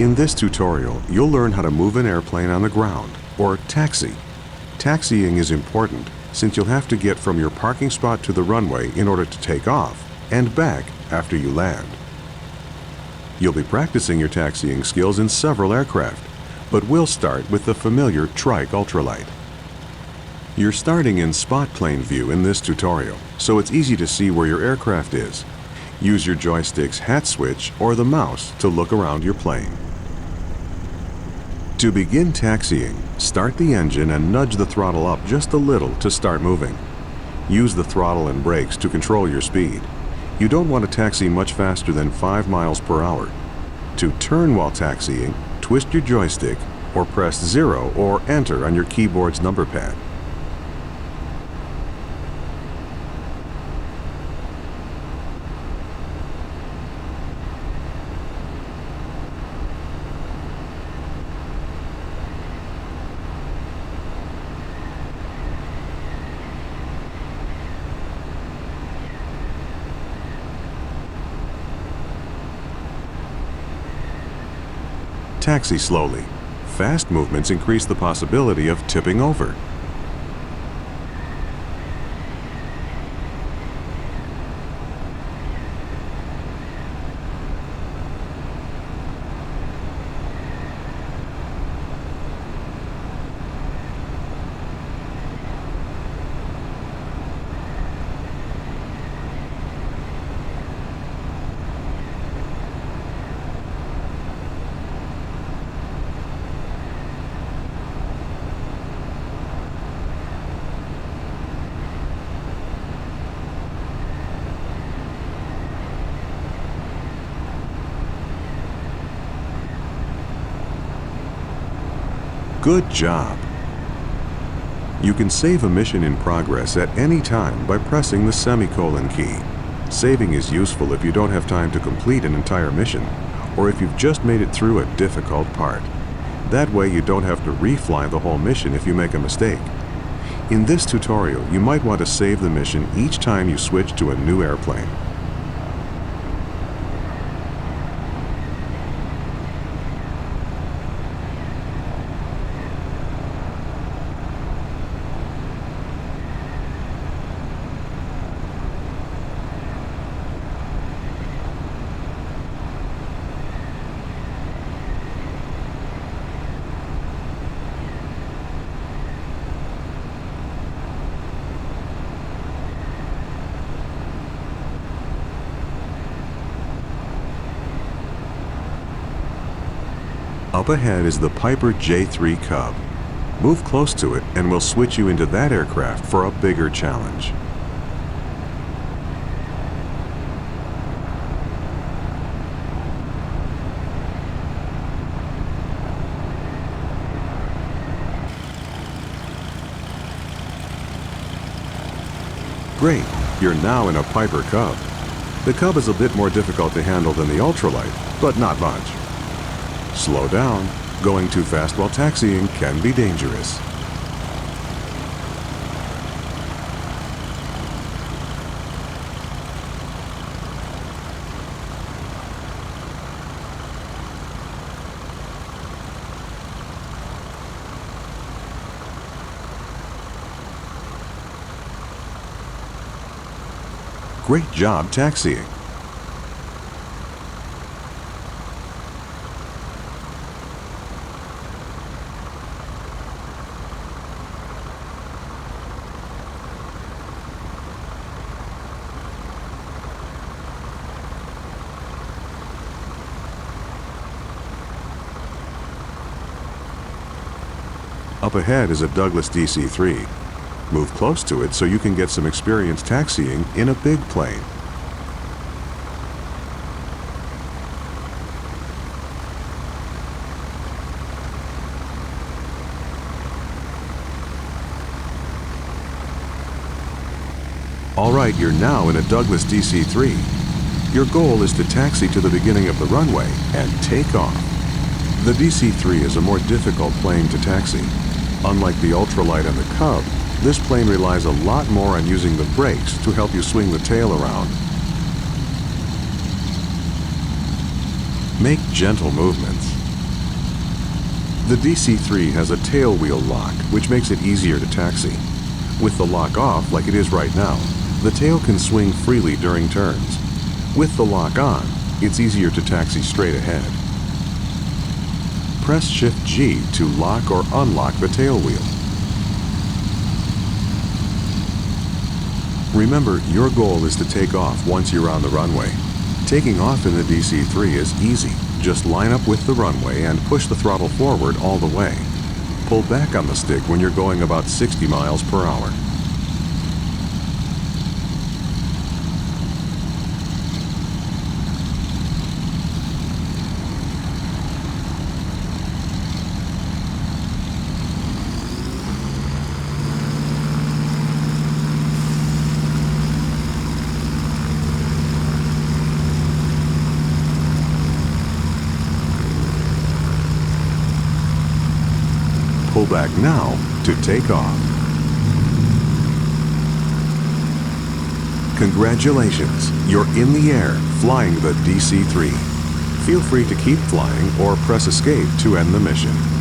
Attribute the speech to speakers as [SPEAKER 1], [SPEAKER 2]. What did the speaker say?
[SPEAKER 1] In this tutorial, you'll learn how to move an airplane on the ground, or taxi. Taxiing is important since you'll have to get from your parking spot to the runway in order to take off and back after you land. You'll be practicing your taxiing skills in several aircraft, but we'll start with the familiar trike ultralight. You're starting in spot plane view in this tutorial, so it's easy to see where your aircraft is. Use your joystick's hat switch or the mouse to look around your plane. To begin taxiing, start the engine and nudge the throttle up just a little to start moving. Use the throttle and brakes to control your speed. You don't want to taxi much faster than 5 miles per hour. To turn while taxiing, twist your joystick or press 0 or enter on your keyboard's number pad. Taxi slowly. Fast movements increase the possibility of tipping over. Good job! You can save a mission in progress at any time by pressing the semicolon key. Saving is useful if you don't have time to complete an entire mission, or if you've just made it through a difficult part. That way you don't have to refly the whole mission if you make a mistake. In this tutorial, you might want to save the mission each time you switch to a new airplane. Up ahead is the Piper J3 Cub. Move close to it and we'll switch you into that aircraft for a bigger challenge. Great, you're now in a Piper Cub. The Cub is a bit more difficult to handle than the ultralight, but not much. Slow down. Going too fast while taxiing can be dangerous. Great job taxiing. Up ahead is a Douglas DC-3. Move close to it so you can get some experience taxiing in a big plane. All right, you're now in a Douglas DC-3. Your goal is to taxi to the beginning of the runway and take off. The DC-3 is a more difficult plane to taxi. Unlike the ultralight and the Cub, this plane relies a lot more on using the brakes to help you swing the tail around. Make gentle movements. The DC-3 has a tail wheel lock, which makes it easier to taxi. With the lock off, like it is right now, the tail can swing freely during turns. With the lock on, it's easier to taxi straight ahead. Press Shift-G to lock or unlock the tail wheel. Remember, your goal is to take off once you're on the runway. Taking off in the DC-3 is easy. Just line up with the runway and push the throttle forward all the way. Pull back on the stick when you're going about 60 miles per hour. Pull back now to take off. Congratulations, you're in the air flying the DC-3. Feel free to keep flying or press escape to end the mission.